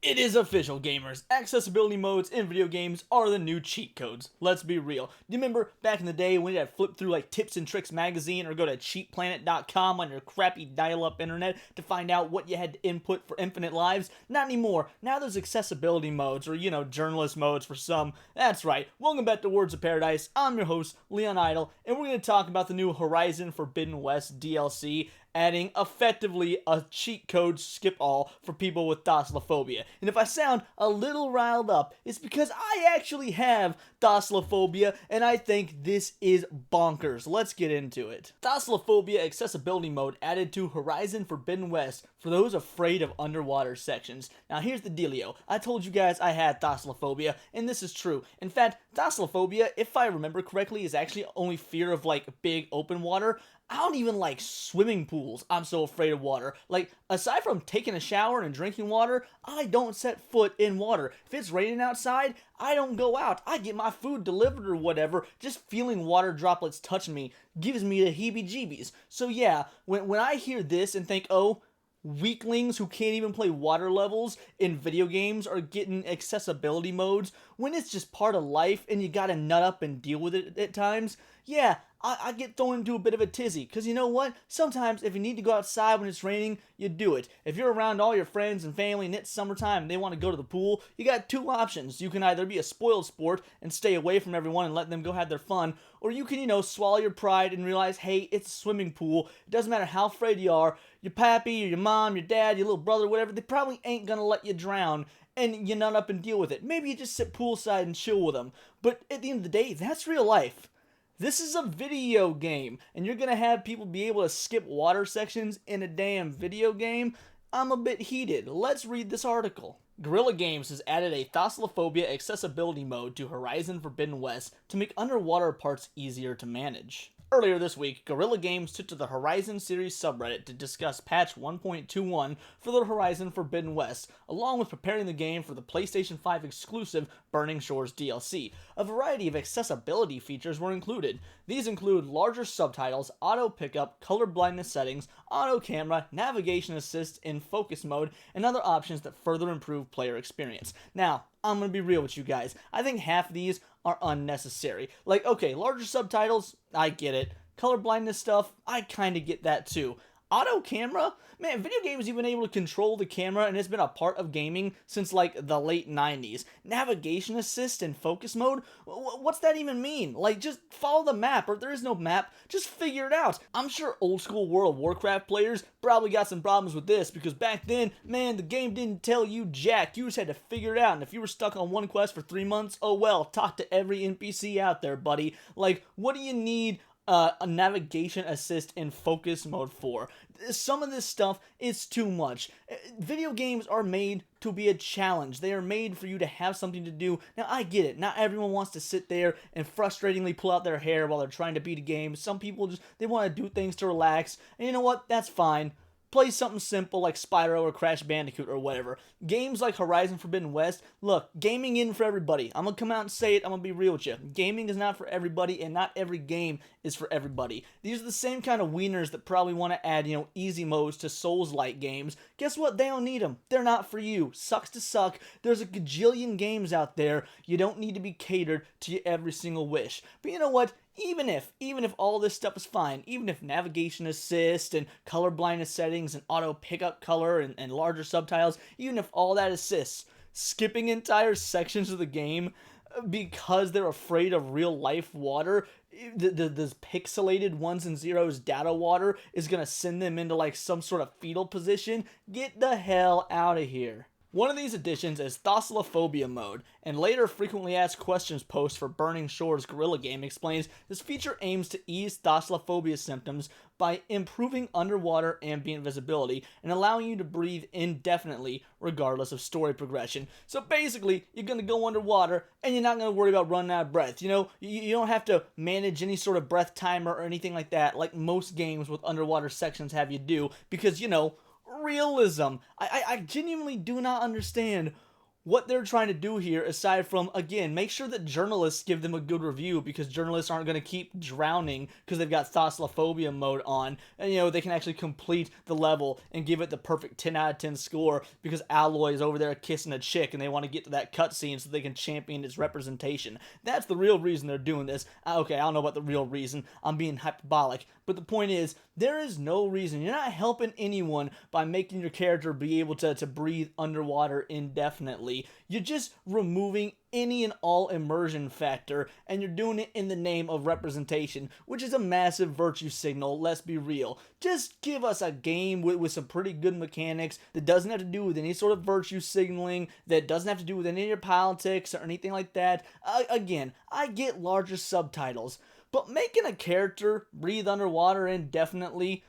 It is official, gamers. Accessibility modes in video games are the new cheat codes. Let's be real. Do you remember back in the day when you had to flip through like Tips and Tricks magazine or go to cheatplanet.com on your crappy dial-up internet to find out what you had to input for infinite lives? Not anymore. Now there's accessibility modes, or journalist modes for some. That's right. Welcome back to Words of Paradise. I'm your host, Leon Idle, and we're going to talk about the new Horizon Forbidden West DLC, adding effectively a cheat code skip all for people with Thalassophobia. And if I sound a little riled up, it's because I actually have Thalassophobia, and I think this is bonkers. Let's get into it. Thalassophobia accessibility mode added to Horizon Forbidden West for those afraid of underwater sections. Now here's the dealio. I told you guys I had Thalassophobia, and this is true. In fact, Thalassophobia, if I remember correctly, is actually only fear of like big open water. I don't even like swimming pools. I'm so afraid of water. Like, aside from taking a shower and drinking water, I don't set foot in water. If it's raining outside, I don't go out. I get my food delivered or whatever. Just feeling water droplets touching me gives me the heebie-jeebies. So yeah, when I hear this and think, oh, weaklings who can't even play water levels in video games are getting accessibility modes when it's just part of life and you gotta nut up and deal with it at times, yeah, I get thrown into a bit of a tizzy. Because you know what? Sometimes if you need to go outside when it's raining, you do it. If you're around all your friends and family and it's summertime and they want to go to the pool, you got two options. You can either be a spoiled sport and stay away from everyone and let them go have their fun, or you can, swallow your pride and realize, hey, it's a swimming pool. It doesn't matter how afraid you are. Your pappy or your mom, your dad, your little brother, whatever, they probably ain't gonna let you drown, and you nut up and deal with it. Maybe you just sit poolside and chill with them. But at the end of the day, that's real life. This is a video game, and you're gonna have people be able to skip water sections in a damn video game? I'm a bit heated. Let's read this article. Guerrilla Games has added a Thalassophobia accessibility mode to Horizon Forbidden West to make underwater parts easier to manage. Earlier this week, Guerrilla Games took to the Horizon series subreddit to discuss patch 1.21 for the Horizon Forbidden West, along with preparing the game for the PlayStation 5 exclusive Burning Shores DLC. A variety of accessibility features were included. These include larger subtitles, auto pickup, color blindness settings, auto camera, navigation assist in focus mode, and other options that further improve player experience. Now, I'm gonna be real with you guys. I think half of these are unnecessary. Like, okay, larger subtitles, I get it. Color blindness stuff, I kinda get that too. Auto camera? Man, video games even able to control the camera, and it's been a part of gaming since like the late 90s. Navigation assist and focus mode? What's that even mean? Like, just follow the map, or if there is no map, just figure it out. I'm sure old school World of Warcraft players probably got some problems with this, because back then, man, the game didn't tell you jack. You just had to figure it out, and if you were stuck on one quest for 3 months, oh well, talk to every NPC out there, buddy. Like, what do you need a navigation assist in focus mode for? Some of this stuff is too much. Video games are made to be a challenge. They are made for you to have something to do. Now, I get it. Not everyone wants to sit there and frustratingly pull out their hair while they're trying to beat a game. Some people just, they want to do things to relax. And you know what? That's fine. Play something simple like Spyro or Crash Bandicoot or whatever. Games like Horizon Forbidden West, look, gaming isn't for everybody. I'm gonna come out and say it, I'm gonna be real with you. Gaming is not for everybody, and not every game is for everybody. These are the same kind of wieners that probably want to add, easy modes to Souls-like games. Guess what? They don't need them. They're not for you. Sucks to suck. There's a gajillion games out there. You don't need to be catered to every single wish. But you know what? Even if all this stuff is fine, even if navigation assist and color blindness settings and auto pickup color and larger subtitles, even if all that assists, skipping entire sections of the game because they're afraid of real life water, the pixelated ones and zeros data water is gonna send them into like some sort of fetal position. Get the hell out of here. One of these additions is Thalassophobia mode, and later frequently asked questions post for Burning Shores Guerrilla Game explains this feature aims to ease Thalassophobia symptoms by improving underwater ambient visibility and allowing you to breathe indefinitely regardless of story progression. So basically, you're going to go underwater and you're not going to worry about running out of breath. You don't have to manage any sort of breath timer or anything like that like most games with underwater sections have you do, because realism. I genuinely do not understand what they're trying to do here, aside from, again, make sure that journalists give them a good review, because journalists aren't going to keep drowning because they've got Thalassophobia mode on, and they can actually complete the level and give it the perfect 10 out of 10 score because Alloy is over there kissing a chick and they want to get to that cutscene so they can champion its representation. That's the real reason they're doing this. Okay, I don't know about the real reason, I'm being hyperbolic, but the point is, there is no reason. You're not helping anyone by making your character be able to breathe underwater indefinitely. You're just removing any and all immersion factor, and you're doing it in the name of representation, which is a massive virtue signal, let's be real. Just give us a game with some pretty good mechanics that doesn't have to do with any sort of virtue signaling, that doesn't have to do with any of your politics or anything like that. Again, I get larger subtitles, but making a character breathe underwater indefinitely,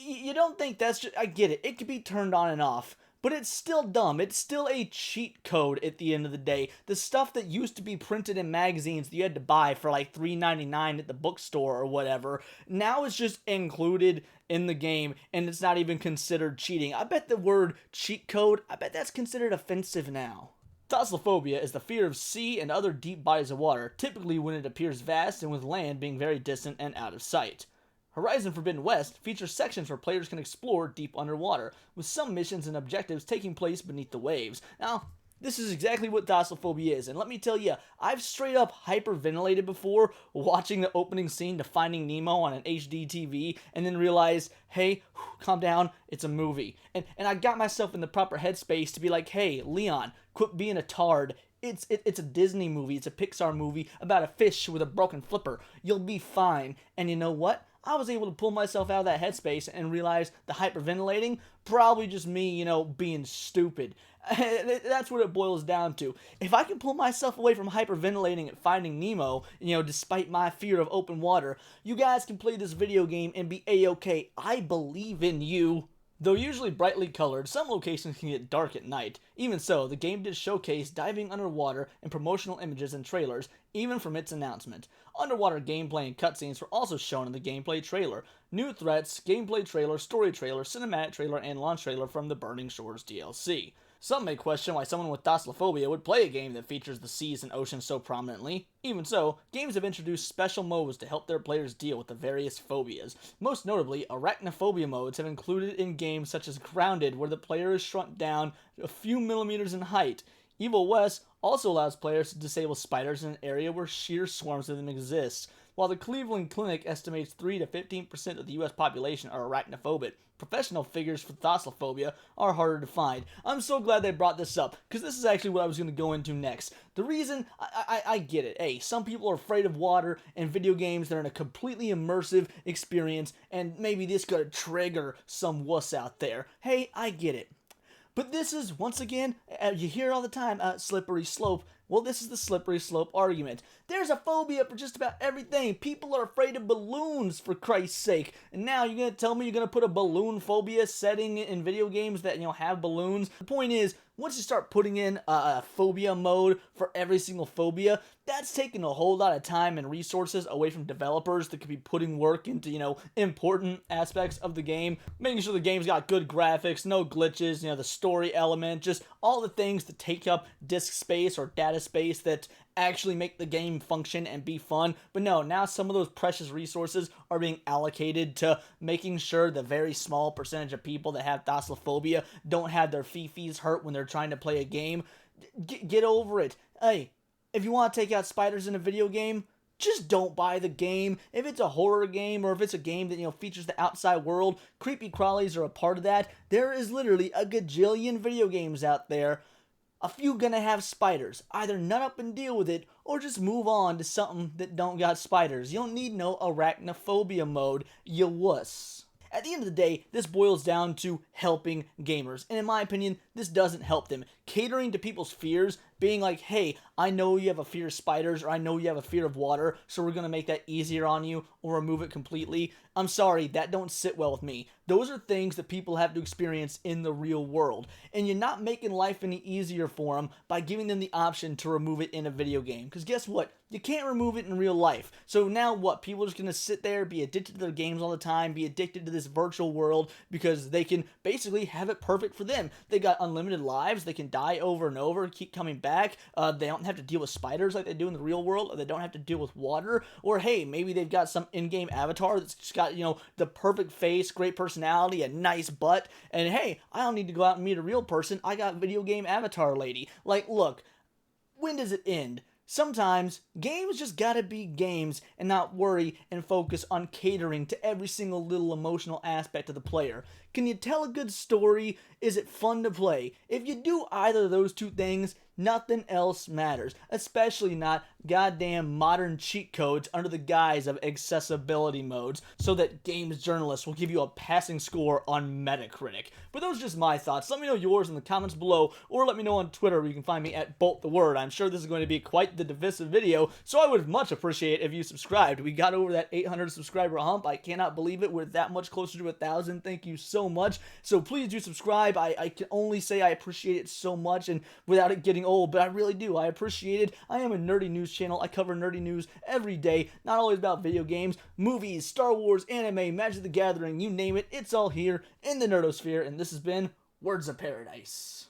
you don't think that's just... I get it, it could be turned on and off, but it's still dumb. It's still a cheat code at the end of the day. The stuff that used to be printed in magazines that you had to buy for like $3.99 at the bookstore or whatever, now is just included in the game, and it's not even considered cheating. I bet the word cheat code, I bet that's considered offensive now. Thalassophobia is the fear of sea and other deep bodies of water, typically when it appears vast and with land being very distant and out of sight. Horizon Forbidden West features sections where players can explore deep underwater, with some missions and objectives taking place beneath the waves. Now, this is exactly what Thalassophobia is, and let me tell you, I've straight up hyperventilated before watching the opening scene to Finding Nemo on an HD TV, and then realized, hey, calm down, it's a movie. And I got myself in the proper headspace to be like, hey, Leon, quit being a tard. It's a Disney movie, it's a Pixar movie about a fish with a broken flipper. You'll be fine. And you know what? I was able to pull myself out of that headspace and realize the hyperventilating, probably just me, being stupid. That's what it boils down to. If I can pull myself away from hyperventilating at Finding Nemo, despite my fear of open water, you guys can play this video game and be A-okay. I believe in you. Though usually brightly colored, some locations can get dark at night. Even so, the game did showcase diving underwater and promotional images and trailers, even from its announcement. Underwater gameplay and cutscenes were also shown in the gameplay trailer. New threats, gameplay trailer, story trailer, cinematic trailer, and launch trailer from the Burning Shores DLC. Some may question why someone with Thalassophobia would play a game that features the seas and oceans so prominently. Even so, games have introduced special modes to help their players deal with the various phobias. Most notably, arachnophobia modes have included in games such as Grounded, where the player is shrunk down a few millimeters in height. Evil West also allows players to disable spiders in an area where sheer swarms of them exist. While the Cleveland Clinic estimates 3 to 15% of the US population are arachnophobic, professional figures for thalassophobia are harder to find. I'm so glad they brought this up, because this is actually what I was going to go into next. The reason, I get it. Hey, some people are afraid of water, and video games that are in a completely immersive experience, and maybe this could trigger some wuss out there. Hey, I get it. But this is, once again, you hear it all the time, slippery slope. Well, this is the slippery slope argument. There's a phobia for just about everything. People are afraid of balloons, for Christ's sake. And now you're going to tell me you're going to put a balloon phobia setting in video games that, have balloons? The point is, once you start putting in a phobia mode for every single phobia, that's taking a whole lot of time and resources away from developers that could be putting work into, important aspects of the game. Making sure the game's got good graphics, no glitches, the story element, just all the things that take up disk space or data space that actually make the game function and be fun. But no, now some of those precious resources are being allocated to making sure the very small percentage of people that have thalassophobia don't have their fifis hurt when they're trying to play a game. Get over it. Hey, if you want to take out spiders in a video game, just don't buy the game. If it's a horror game or if it's a game that, features the outside world, creepy crawlies are a part of that. There is literally a gajillion video games out there. A few gonna have spiders. Either nut up and deal with it, or just move on to something that don't got spiders. You don't need no arachnophobia mode, you wuss. At the end of the day, this boils down to helping gamers, and in my opinion, this doesn't help them. Catering to people's fears, being like, hey, I know you have a fear of spiders, or I know you have a fear of water, so we're gonna make that easier on you, or remove it completely. I'm sorry, that don't sit well with me. Those are things that people have to experience in the real world. And you're not making life any easier for them by giving them the option to remove it in a video game. Because guess what? You can't remove it in real life. So now what? People are just going to sit there, be addicted to their games all the time, be addicted to this virtual world because they can basically have it perfect for them. They got unlimited lives. They can die over and over, keep coming back. They don't have to deal with spiders like they do in the real world. Or they don't have to deal with water. Or hey, maybe they've got some in-game avatar that's just got, the perfect face, great personality, a nice butt. And hey, I don't need to go out and meet a real person. I got video game avatar lady. Like, look, when does it end? Sometimes games just gotta be games and not worry and focus on catering to every single little emotional aspect of the player. Can you tell a good story? Is it fun to play? If you do either of those two things, nothing else matters. Especially not goddamn modern cheat codes under the guise of accessibility modes so that games journalists will give you a passing score on Metacritic. But those are just my thoughts. Let me know yours in the comments below, or let me know on Twitter where you can find me at BoltTheWord. I'm sure this is going to be quite the divisive video, so I would much appreciate if you subscribed. We got over that 800 subscriber hump. I cannot believe it. We're that much closer to 1,000. Thank you so much. So please do subscribe. I can only say I appreciate it so much, and without it getting old, but I really do. I appreciate it. I am a nerdy news channel. I cover nerdy news every day, not always about video games, movies, Star Wars, anime, Magic the Gathering, you name it. It's all here in the Nerdosphere, and this has been Words of Paradise.